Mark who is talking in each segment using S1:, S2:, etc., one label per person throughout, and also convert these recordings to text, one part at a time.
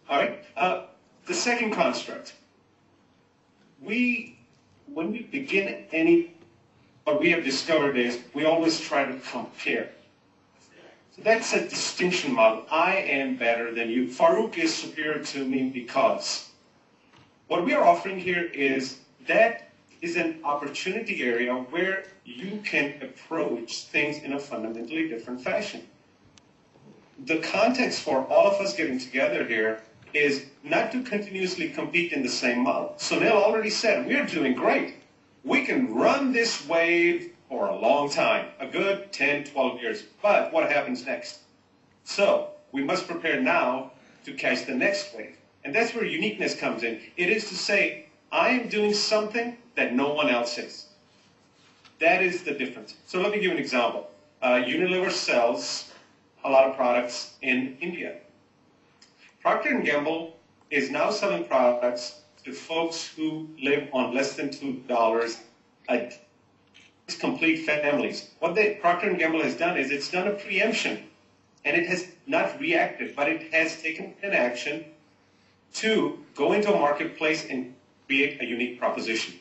S1: All right. The second construct. When we begin what we have discovered is we always try to compare. So that's a distinction model. I am better than you. Farrokh is superior to me because. What we are offering here is that is an opportunity area where you can approach things in a fundamentally different fashion. The context for all of us getting together here is not to continuously compete in the same model. Sunil already said, we're doing great. We can run this wave for a long time, a good 10, 12 years. But what happens next? So we must prepare now to catch the next wave. And that's where uniqueness comes in. It is to say, I am doing something that no one else is. That is the difference. So let me give you an example. Unilever sells a lot of products in India. Procter & Gamble is now selling products to folks who live on less than $2 a day. It's complete families. What Procter & Gamble has done is it's done a preemption, and it has not reacted, but it has taken an action to go into a marketplace and create a unique proposition.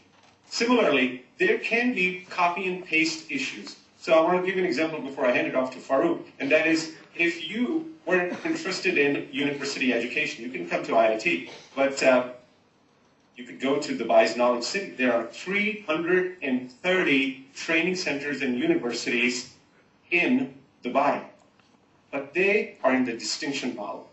S1: Similarly, there can be copy and paste issues. So I want to give you an example before I hand it off to Farrokh, and that is if you were interested in university education, you can come to IIT, but you could go to Dubai's Knowledge City. There are 330 training centers and universities in Dubai, but they are in the distinction model.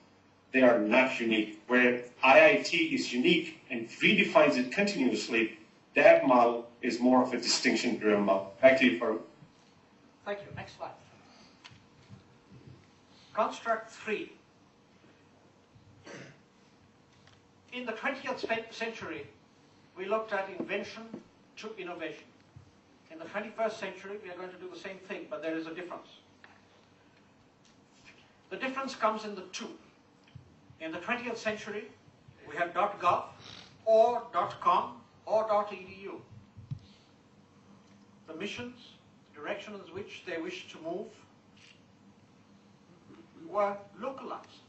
S1: They are not unique. Where IIT is unique and redefines it continuously, that model is more of a distinction-driven model. Back to you, Farrokh.
S2: Thank you. Next slide. Construct 3. In the 20th century, we looked at invention to innovation. In the 21st century, we are going to do the same thing, but there is a difference. The difference comes in the two. In the 20th century, we had .gov or .com or .edu. The missions, directions which they wished to move were localized.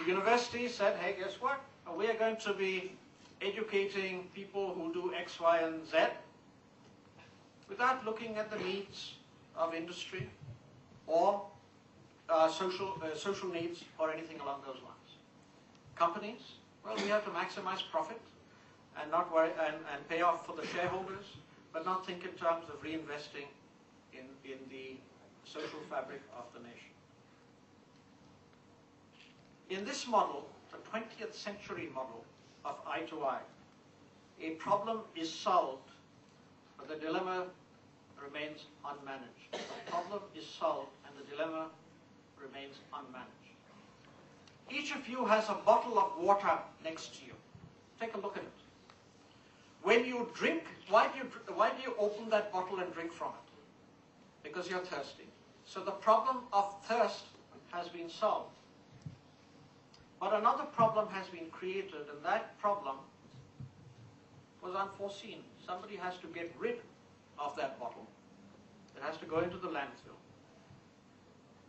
S2: The university said, hey, guess what? We are going to be educating people who do X, Y, and Z without looking at the needs of industry or social needs or anything along those lines. Companies, well, we have to maximize profit and not worry and pay off for the shareholders, but not think in terms of reinvesting in the social fabric of the nation. In this model, the 20th century model of eye to eye, a problem is solved, but the dilemma remains unmanaged. The problem is solved and the dilemma remains unmanaged. Each of you has a bottle of water next to you. Take a look at it. When you drink, why do you open that bottle and drink from it? Because you're thirsty. So the problem of thirst has been solved. But another problem has been created, and that problem was unforeseen. Somebody has to get rid of that bottle. It has to go into the landfill.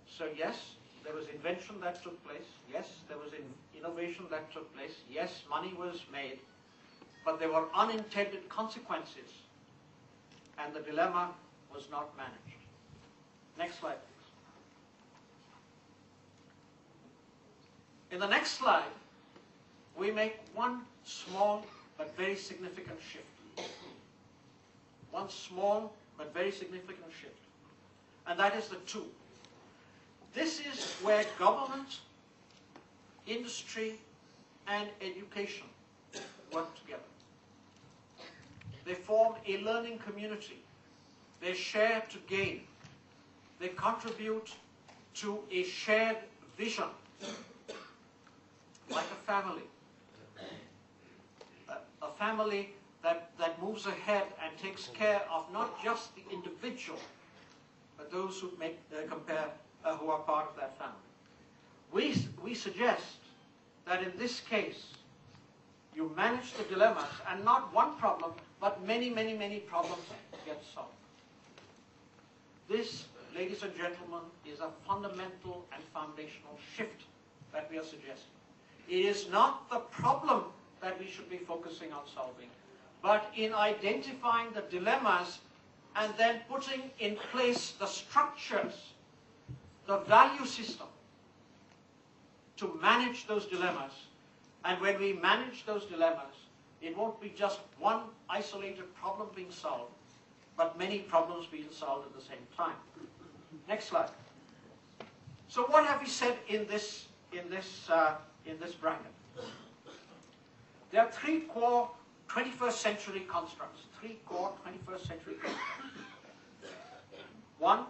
S2: So yes, there was invention that took place. Yes, there was innovation that took place. Yes, money was made. But there were unintended consequences, and the dilemma was not managed. Next slide, please. In the next slide, we make one small but very significant shift. One small but very significant shift. And that is the two. This is where government, industry, and education work together. They form a learning community. They share to gain. They contribute to a shared vision, like a family. A family that moves ahead and takes care of not just the individual, but those who who are part of that family. We suggest that in this case, you manage the dilemmas, and not one problem, but many, many, many problems get solved. This, ladies and gentlemen, is a fundamental and foundational shift that we are suggesting. It is not the problem that we should be focusing on solving, but in identifying the dilemmas and then putting in place the structures, the value system to manage those dilemmas. And when we manage those dilemmas, it won't be just one isolated problem being solved, but many problems being solved at the same time. Next slide. So what have we said in this bracket? There are three core 21st century constructs. Three core 21st century constructs. One,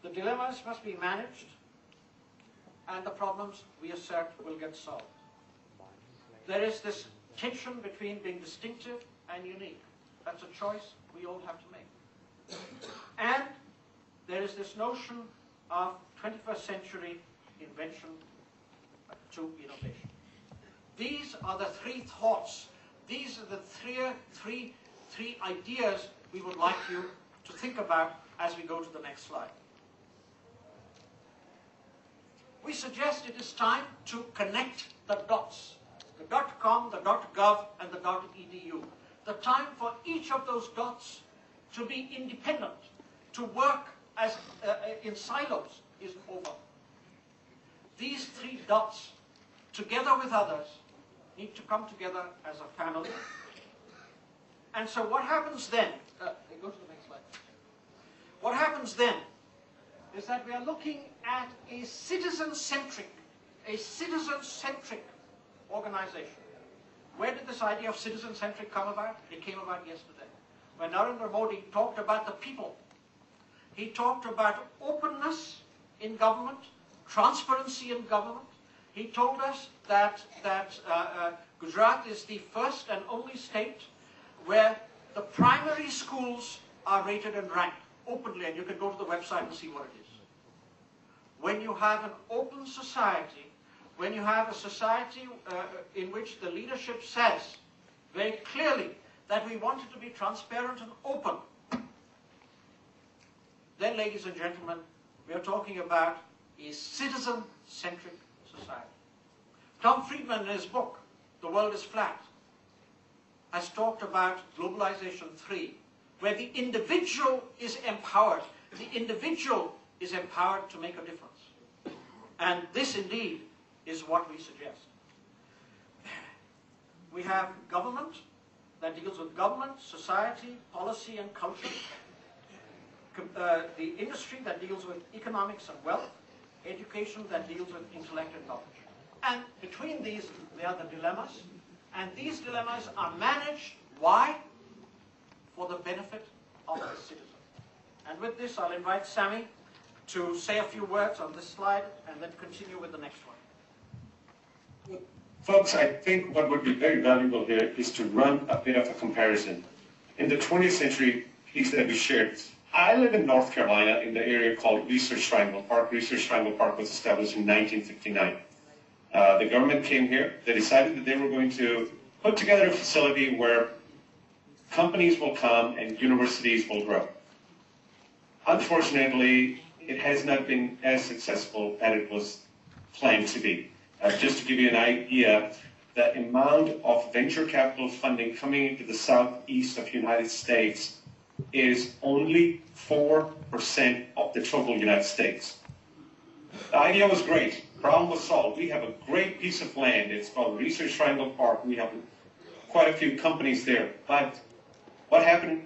S2: the dilemmas must be managed, and the problems we assert will get solved. There is this tension between being distinctive and unique. That's a choice we all have to make. And there is this notion of 21st century invention to innovation. These are the three thoughts. These are the three ideas we would like you to think about as we go to the next slide. We suggest it is time to connect the dots. The .com, the .gov, and the .edu. The time for each of those dots to be independent, to work as in silos, is over. These three dots, together with others, need to come together as a family. And so what happens then, go to the next slide. What happens then is that we are looking at a citizen-centric organization. Where did this idea of citizen-centric come about? It came about yesterday, when Narendra Modi talked about the people. He talked about openness in government, transparency in government. He told us that Gujarat is the first and only state where the primary schools are rated and ranked openly, and you can go to the website and see what it is. When you have an open society, when you have a society in which the leadership says very clearly that we want it to be transparent and open, then, ladies and gentlemen, we are talking about a citizen-centric society. Tom Friedman, in his book, The World is Flat, has talked about Globalization 3, where the individual is empowered. The individual is empowered to make a difference. And this, indeed, is what we suggest. We have government that deals with government, society, policy, and culture. The industry that deals with economics and wealth, education that deals with intellect and knowledge. And between these, there are the dilemmas. And these dilemmas are managed, why? For the benefit of the citizen. And with this, I'll invite Sammy to say a few words on this slide and then continue with the next one.
S1: Folks, I think what would be very valuable here is to run a bit of a comparison. In the 20th century piece that we shared, I live in North Carolina in the area called Research Triangle Park. Research Triangle Park was established in 1959. The government came here. They decided that they were going to put together a facility where companies will come and universities will grow. Unfortunately, it has not been as successful as it was planned to be. Just to give you an idea, the amount of venture capital funding coming into the southeast of the United States is only 4% of the total United States. The idea was great. Problem was solved. We have a great piece of land. It's called Research Triangle Park. We have quite a few companies there. But what happened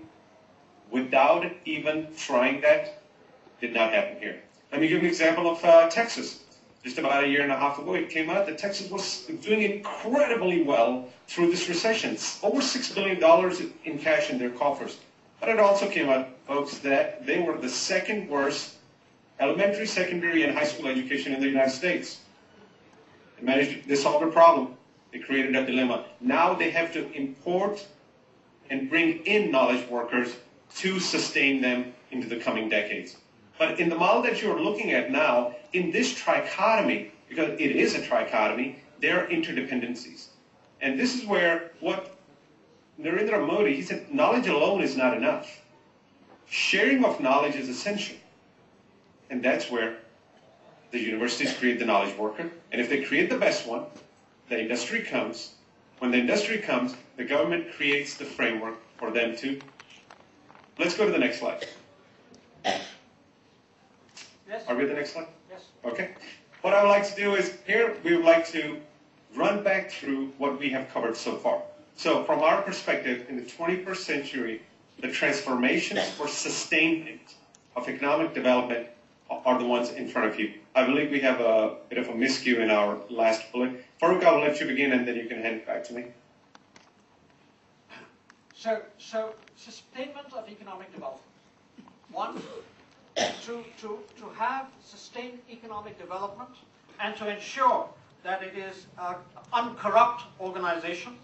S1: without even trying that did not happen here. Let me give you an example of Texas. Just about a year and a half ago, it came out that Texas was doing incredibly well through this recession. Over $6 billion in cash in their coffers. But it also came out, folks, that they were the second worst elementary, secondary, and high school education in the United States. They solved a problem. They created a dilemma. Now they have to import and bring in knowledge workers to sustain them into the coming decades. But in the model that you're looking at now, in this trichotomy, because it is a trichotomy, there are interdependencies. And this is where what Narendra Modi, he said, knowledge alone is not enough. Sharing of knowledge is essential. And that's where The universities create the knowledge worker, and if they create the best one, the industry comes. When the industry comes, the government creates the framework for them to. Let's go to the next slide.
S2: Yes.
S1: Are we at the next slide?
S2: Yes.
S1: Okay. What I would like to do is, here we would like to run back through what we have covered so far. So from our perspective, in the 21st century, the transformations for sustainment of economic development are the ones in front of you. I believe we have a bit of a miscue in our last bullet. Farrokh, I will let you begin and then you can hand it back to me.
S2: So sustainment of economic development. One, to have sustained economic development and to ensure that it is an uncorrupt organization,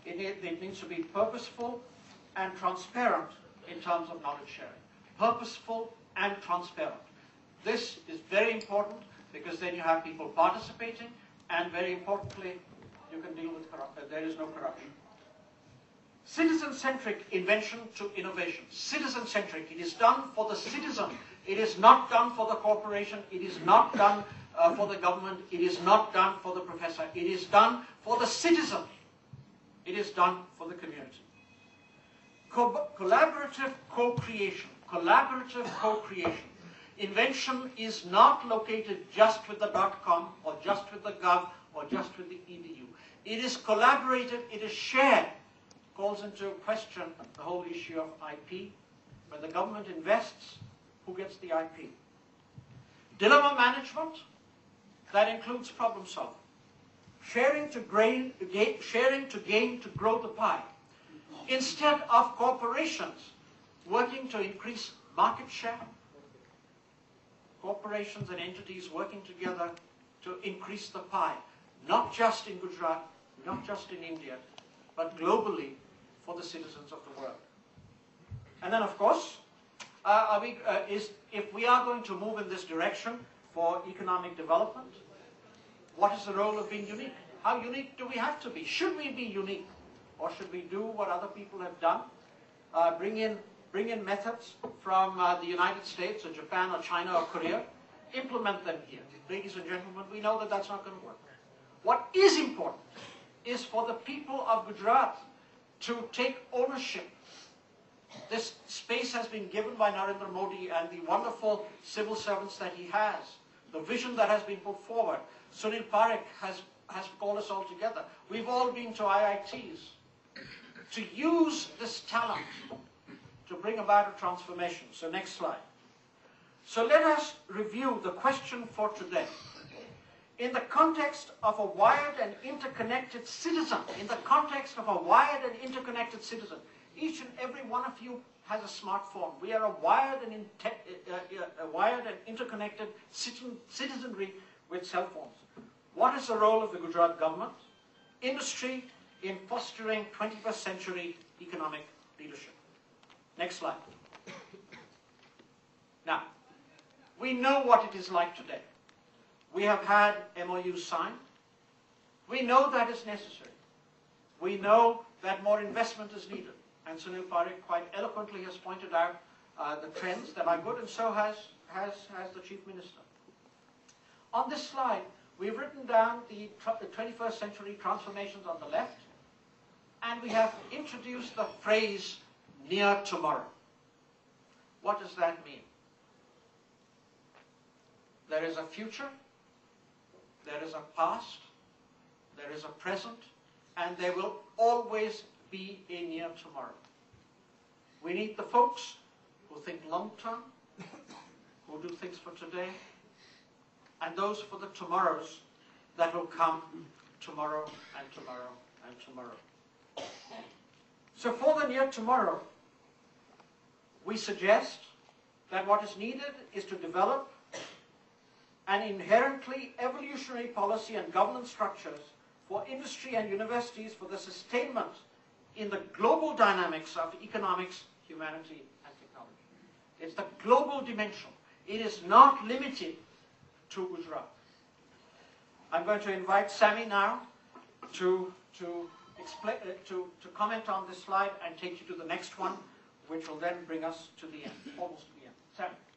S2: it needs to be purposeful and transparent in terms of knowledge sharing. Purposeful and transparent. This is very important because then you have people participating, and very importantly, you can deal with corruption. There is no corruption. Citizen-centric invention to innovation. Citizen-centric. It is done for the citizen. It is not done for the corporation. It is not done for the government. It is not done for the professor. It is done for the citizen. It is done for the community. Collaborative co-creation. Collaborative co-creation. Invention is not located just with the .com or just with the .gov or just with the .edu. It is collaborated, it is shared. Calls into question the whole issue of IP. When the government invests, who gets the IP? Dilemma management, that includes problem solving. Sharing to gain to grow the pie. Instead of corporations working to increase market share, corporations and entities working together to increase the pie, not just in Gujarat, not just in India, but globally for the citizens of the world. And then, of course, if we are going to move in this direction for economic development, what is the role of being unique? How unique do we have to be? Should we be unique? Or should we do what other people have done? Bring in methods from the United States or Japan or China or Korea, implement them here. Ladies and gentlemen, we know that that's not going to work. What is important is for the people of Gujarat to take ownership. This space has been given by Narendra Modi and the wonderful civil servants that he has, the vision that has been put forward. Sunil Parikh has called us all together. We've all been to IITs to use this talent to bring about a transformation. So next slide. So let us review the question for today. In the context of a wired and interconnected citizen, each and every one of you has a smartphone. We are a wired and interconnected citizenry with cell phones. What is the role of the Gujarat government, industry, in fostering 21st century economic leadership? Next slide. Now, we know what it is like today. We have had MOUs signed. We know that is necessary. We know that more investment is needed. And Sunil Parikh quite eloquently has pointed out the trends that are good, and so has the Chief Minister. On this slide, we've written down the 21st century transformations on the left, and we have introduced the phrase near tomorrow. What does that mean? There is a future, there is a past, there is a present, and there will always be a near tomorrow. We need the folks who think long term, who do things for today, and those for the tomorrows that will come tomorrow and tomorrow and tomorrow. So for the near tomorrow, we suggest that what is needed is to develop an inherently evolutionary policy and governance structures for industry and universities for the sustainment in the global dynamics of economics, humanity, and technology. It's the global dimension. It is not limited to Gujarat. I'm going to invite Sammy now to comment on this slide and take you to the next one, which will then bring us to the end, almost to the end. Sammy.